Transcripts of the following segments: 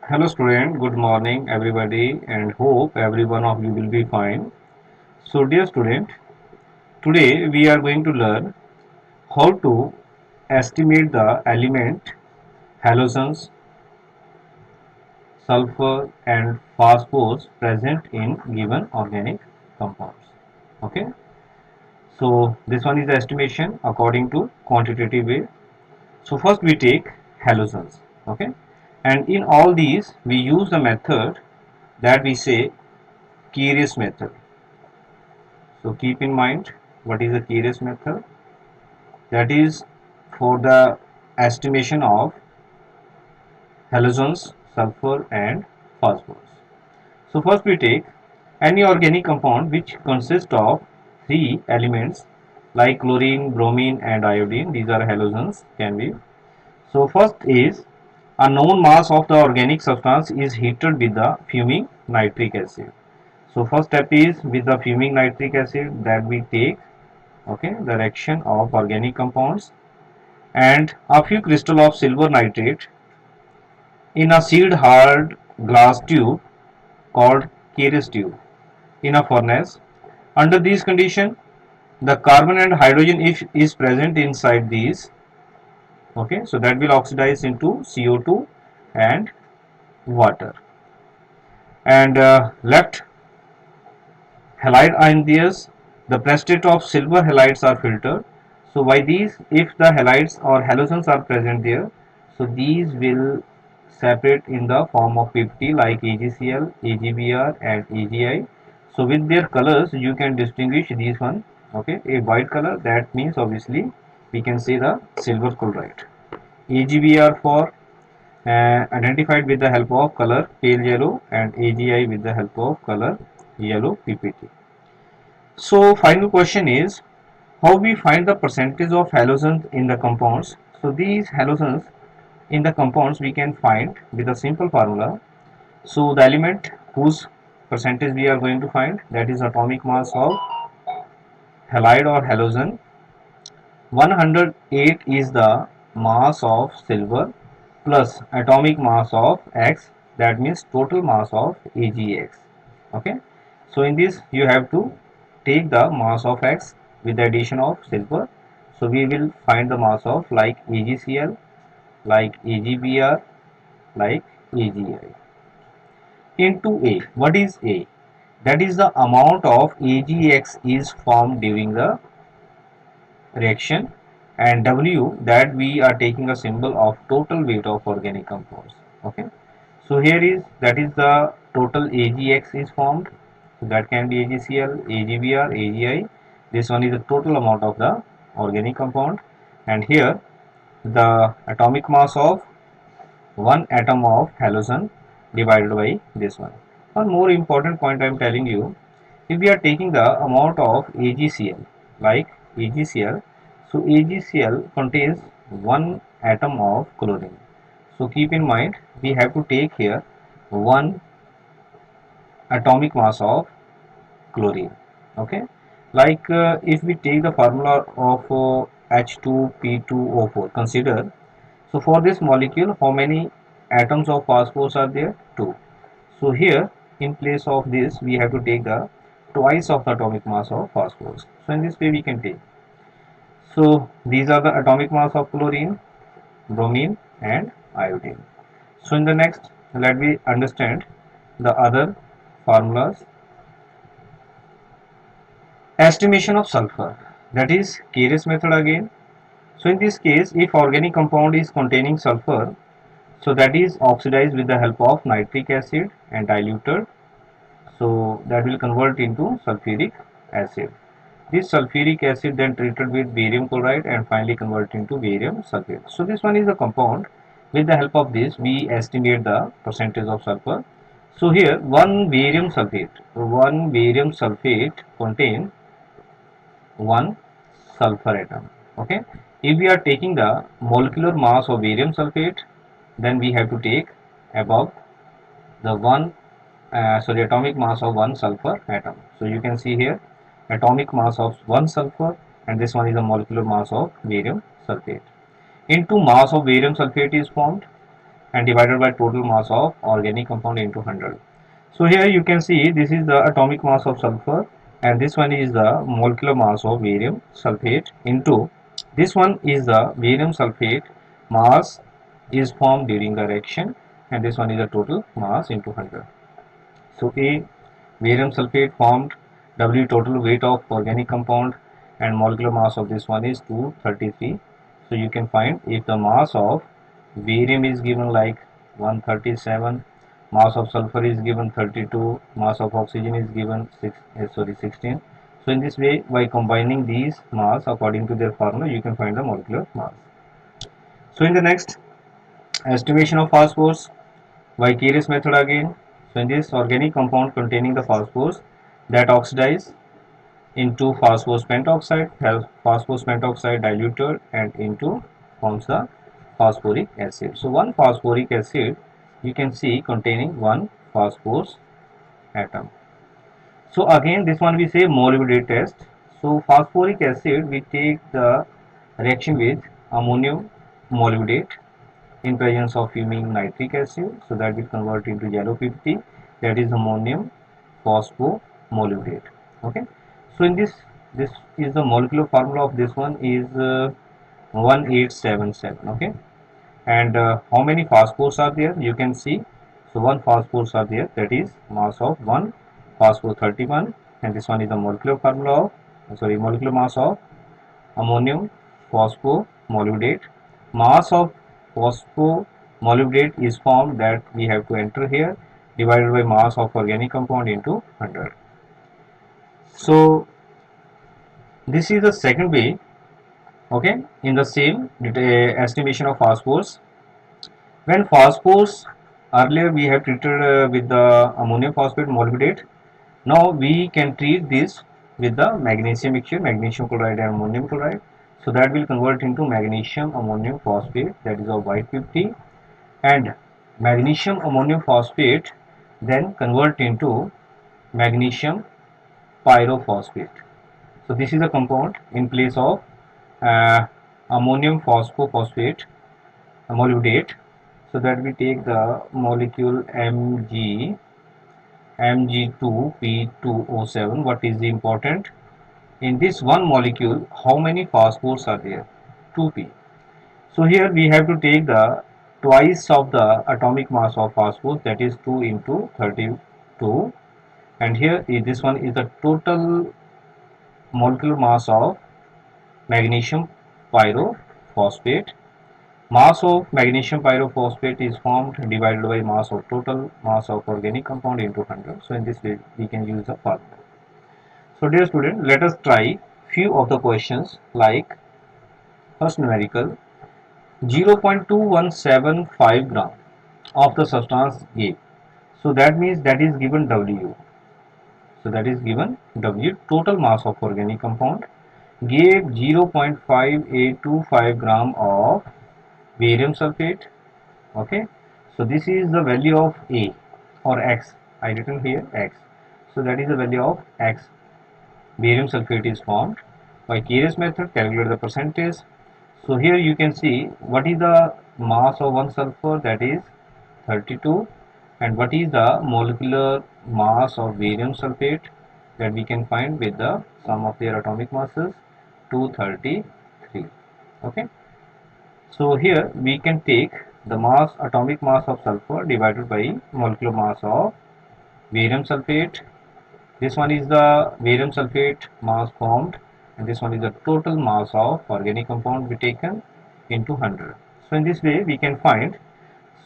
Hello student, good morning everybody and hope every one of you will be fine. So dear student, today we are going to learn how to estimate the element halogens, sulfur and phosphorus present in given organic compounds. Okay, so this one is the estimation according to quantitative way. So first we take halogens. Okay, and in all these we use the method that we say Keyres method. So keep in mind what is the Keyres method, that is for the estimation of halogens, sulfur and phosphorus. So first we take any organic compound which consists of three elements like chlorine, bromine and iodine. These are halogens can be. So first is a known mass of the organic substance is heated with the fuming nitric acid. So first step is with the fuming nitric acid that we take, okay, the reaction of organic compounds and a few crystal of silver nitrate in a sealed hard glass tube called Keyres tube in a furnace. Under these conditions, the carbon and hydrogen if is present inside these, okay, so that will oxidize into CO2 and water, and left halide ions, the precipitate of silver halides are filtered. So by these, if the halides or halogens are present there, so these will separate in the form of 50 like AgCl, AgBr and AgI. So with their colors you can distinguish these one. Okay, a white color, that means obviously we can say the silver chloride. AgBr for identified with the help of color pale yellow, and AgI with the help of color yellow PPT. So final question is how we find the percentage of halogens in the compounds. So these halogens in the compounds we can find with a simple formula. So the element whose percentage we are going to find, that is atomic mass of halide or halogen. 108 is the mass of silver plus atomic mass of X, that means total mass of AgX. Okay, so in this you have to take the mass of X with the addition of silver. So we will find the mass of like AgCl, like AgBr, like AgI into A. What is A? That is the amount of AgX is formed during the reaction, and W, that we are taking a symbol of total weight of organic compounds. Okay, so here is, that is the total AgX is formed, so that can be AgCl, AgBr, AgI. This one is the total amount of the organic compound, and here the atomic mass of one atom of halogen divided by this one. One more important point I am telling you, if we are taking the amount of AgCl, like AgCl, so AgCl contains one atom of chlorine. So keep in mind we have to take here one atomic mass of chlorine. Okay, like if we take the formula of H2P2O4, consider, so for this molecule how many atoms of phosphorus are there? 2. So here in place of this we have to take the twice of the atomic mass of phosphorus. So in this way we can take. So these are the atomic mass of chlorine, bromine and iodine. So in the next, let me understand the other formulas. Estimation of sulfur, that is Keyres method again. So in this case, if organic compound is containing sulfur, so that is oxidized with the help of nitric acid and diluted, so that will convert into sulfuric acid. This sulfuric acid then treated with barium chloride and finally converted into barium sulfate. So this one is a compound. With the help of this we estimate the percentage of sulfur. So here one barium sulfate contain one sulfur atom. Okay, if we are taking the molecular mass of barium sulfate, then we have to take above the atomic mass of one sulfur atom. So you can see here atomic mass of one sulfur, and this one is the molecular mass of barium sulfate. Into mass of barium sulfate is formed, and divided by total mass of organic compound into 100. So here you can see this is the atomic mass of sulfur, and this one is the molecular mass of barium sulfate into this one is the barium sulfate mass is formed during the reaction, and this one is the total mass into 100. So A, barium sulfate formed, W, total weight of organic compound, and molecular mass of this one is 233. So you can find if the mass of barium is given like 137, mass of sulfur is given 32, mass of oxygen is given 16. So in this way, by combining these mass according to their formula, you can find the molecular mass. So in the next, estimation of phosphorus by Curies method again. So in this, organic compound containing the phosphorus that oxidize into phosphorus pentoxide, has phosphorus pentoxide diluted and into forms the phosphoric acid. So one phosphoric acid you can see containing one phosphorus atom. So again this one we say molybdenate test. So phosphoric acid we take the reaction with ammonium molybdenate in presence of fuming nitric acid, so that will convert into yellow 50, that is ammonium phosphomolybdate. Okay, so in this is the molecular formula of this one is 1877. Okay, and how many phosphors are there you can see. So one phosphors are there, that is mass of 1 phosphor 31, and this one is the molecular formula of molecular mass of ammonium phosphomolybdate. Mass of phosphomolybdate is formed, that we have to enter here, divided by mass of organic compound into 100. So this is the second way. Okay, in the same estimation of phosphorus, when phosphorus earlier we have treated with the ammonium phosphate molybdate, now we can treat this with the magnesium mixture, magnesium chloride and ammonium chloride. So that will convert into magnesium ammonium phosphate, that is of white 50, and magnesium ammonium phosphate then convert into magnesium pyrophosphate. So this is a compound in place of ammonium phosphophosphate molybdate. So that we take the molecule Mg2P2O7. What is the important? In this one molecule, how many phosphors are there? 2p. So here we have to take the twice of the atomic mass of phosphorus, that is 2 into 32, and here this one is the total molecular mass of magnesium pyrophosphate. Mass of magnesium pyrophosphate is formed divided by mass of total mass of organic compound into 100. So in this way we can use the formula. So dear student, let us try few of the questions like first numerical 0.2175 gram of the substance A. So that means that is given W. So that is given W, total mass of organic compound, gave 0.5825 gram of barium sulfate. Okay, so this is the value of A or X. I written here X. So that is the value of X. Barium sulfate is formed by Curies method. Calculate the percentage. So here you can see what is the mass of one sulfur, that is 32, and what is the molecular mass of barium sulfate, that we can find with the sum of their atomic masses, 233. Okay, so here we can take the atomic mass of sulfur divided by molecular mass of barium sulfate. This one is the barium sulfate mass formed, and this one is the total mass of organic compound we taken into 100. So in this way we can find.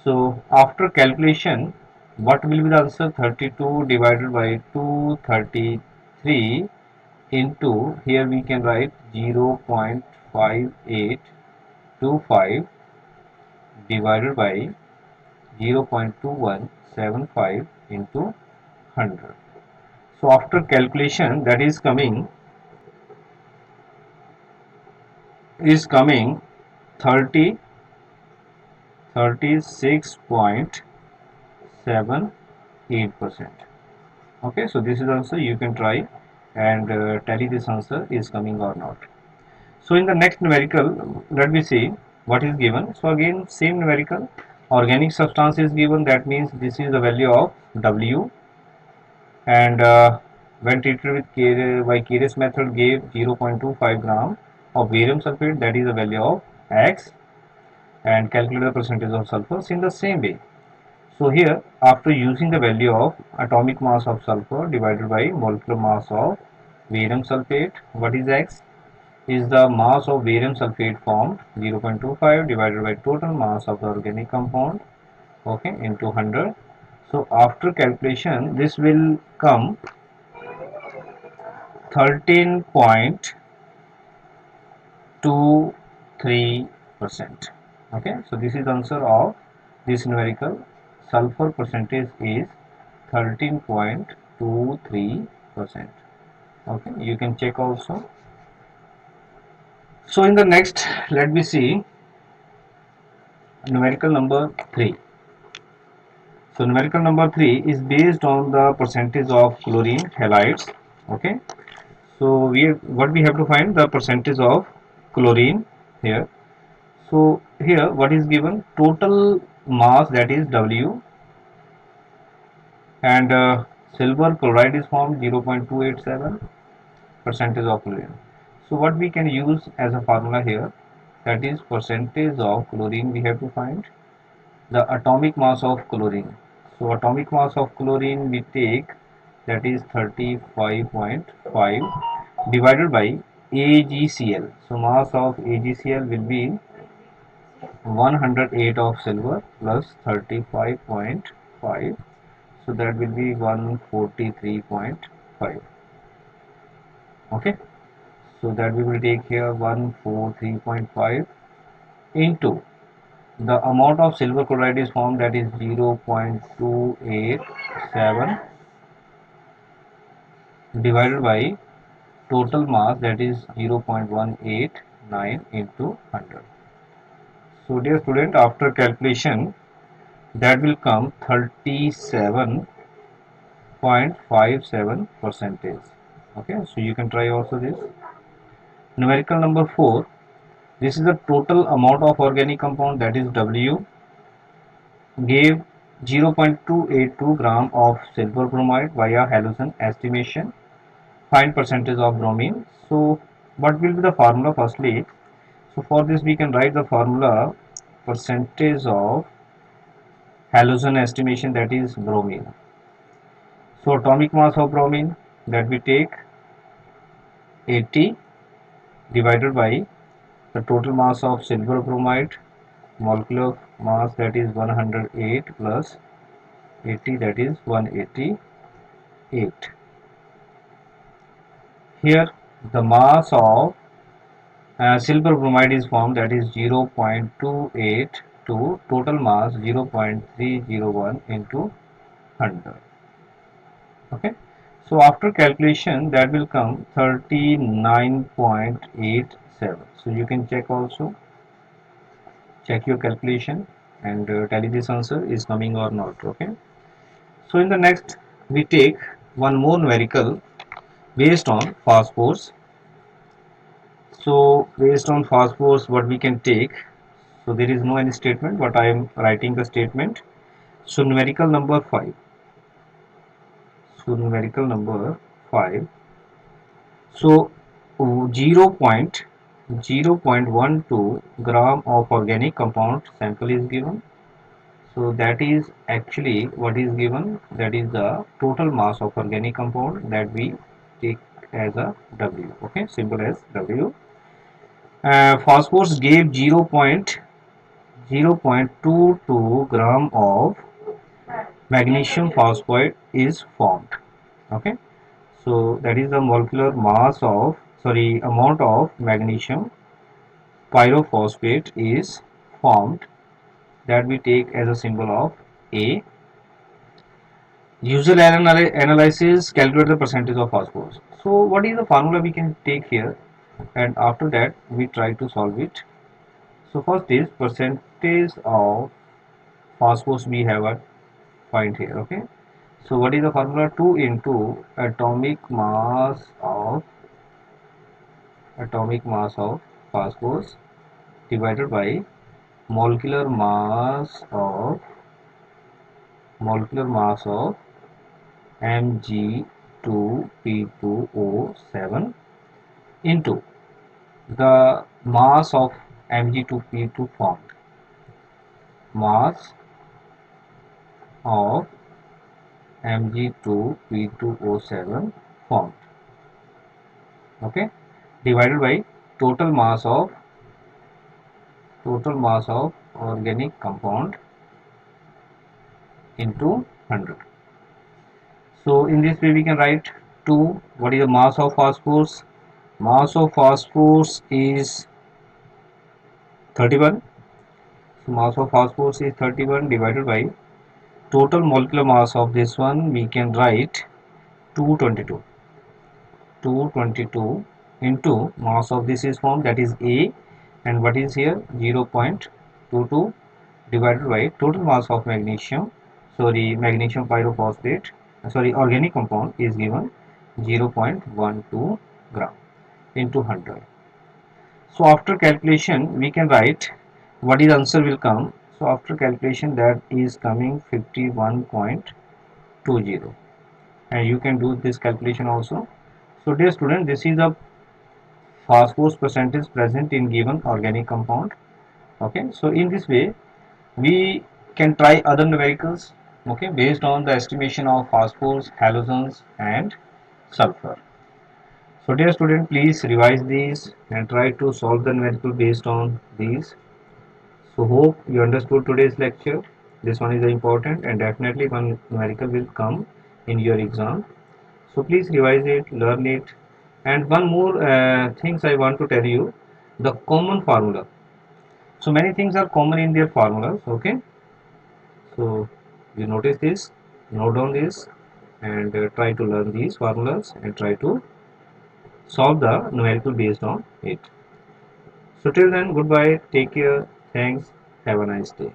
So after calculation, what will be the answer? 32 divided by 233 into, here we can write 0.5825 divided by 0.2175 into 100. So after calculation, that is coming 30 36.78%. Okay, so this is also you can try and tally this answer is coming or not. So in the next numerical, let me see what is given. So again same numerical, Organic substance is given, that means this is the value of W, and when treated with by Curies method gave 0.25 gram of barium sulfate, that is the value of X, and calculate the percentage of sulfurs in the same way. So here, after using the value of atomic mass of sulfur divided by molecular mass of barium sulfate, what is X? Is the mass of barium sulfate formed, 0.25 divided by total mass of the organic compound, okay, into 100. So after calculation, this will come 13.23%. Okay, so this is the answer of this numerical. Sulfur percentage is 13.23%. Okay, you can check also. So in the next, let me see numerical number 3. So numerical number 3 is based on the percentage of chlorine halides. Okay, so what we have to find the percentage of chlorine here. So here what is given, total mass, that is W, and silver chloride is formed 0.287 percentage of chlorine. So what we can use as a formula here, that is percentage of chlorine we have to find the atomic mass of chlorine. So atomic mass of chlorine we take, that is 35.5 divided by AgCl. So mass of AgCl will be 108 of silver plus 35.5, so that will be 143.5. Okay, so that we will take here 143.5 into the amount of silver chloride is formed, that is 0.287 divided by total mass, that is 0.189 into 100. So dear student, after calculation, that will come 37.57 percentage. Okay, so you can try also this. Numerical number 4, this is the total amount of organic compound, that is W, gave 0.282 gram of silver bromide via halogen estimation. Find percentage of bromine. So what will be the formula firstly? So for this we can write the formula percentage of halogen estimation, that is bromine. So atomic mass of bromine, that we take 80 divided by the total mass of silver bromide, molecular mass, that is 108 plus 80, that is 188. Here the mass of silver bromide is formed, that is 0.28 to total mass 0.301 into 100. Okay, so after calculation that will come 39.87. So you can check also, check your calculation and tell this answer is coming or not. Okay, so in the next we take one more numerical based on phosphorus. So based on phosphorus, what we can take, so there is no any statement, but I am writing the statement. So numerical number 5. So numerical number 5. So 0.0.12 gram of organic compound sample is given. So that is actually what is given, that is the total mass of organic compound that we take as a W. Okay, simple as W. Phosphorus gave 0.0.22 gram of magnesium phosphide is formed. Okay, so that is the molecular mass of, sorry, amount of magnesium pyrophosphate is formed, that we take as a symbol of A. Usual analysis, calculate the percentage of phosphorus. So what is the formula we can take here, and after that we try to solve it. So first is percentage of phosphorus we have a point here. Okay, so what is the formula? 2 into atomic mass of phosphorus divided by molecular mass of Mg2P2O7 into the mass of Mg2P2 formed. Mass of Mg2P2O7 formed. Okay, divided by total mass of organic compound into 100. So in this way we can write 2. What is the mass of phosphorus? Mass of phosphorus is 31. So mass of phosphorus is 31 divided by total molecular mass of this one, we can write 222. 222 into mass of this is formed, that is A, and what is here 0.22 divided by total mass of magnesium pyrophosphate, organic compound is given 0.12 gram into 100. So after calculation we can write what is answer will come. So after calculation that is coming 51.20, and you can do this calculation also. So dear student, this is the phosphorus percentage present in given organic compound. Okay, so in this way we can try other numericals, okay, based on the estimation of phosphorus, halogens and sulfur. So dear student, please revise these and try to solve the numerical based on these. So hope you understood today's lecture. This one is important and definitely one numerical will come in your exam. So please revise it, learn it. And one more things I want to tell you, the common formula. So many things are common in their formulas, okay. So you notice this, note down this, and try to learn these formulas and try to solve the numerical based on it. So till then, goodbye, take care, thanks, have a nice day.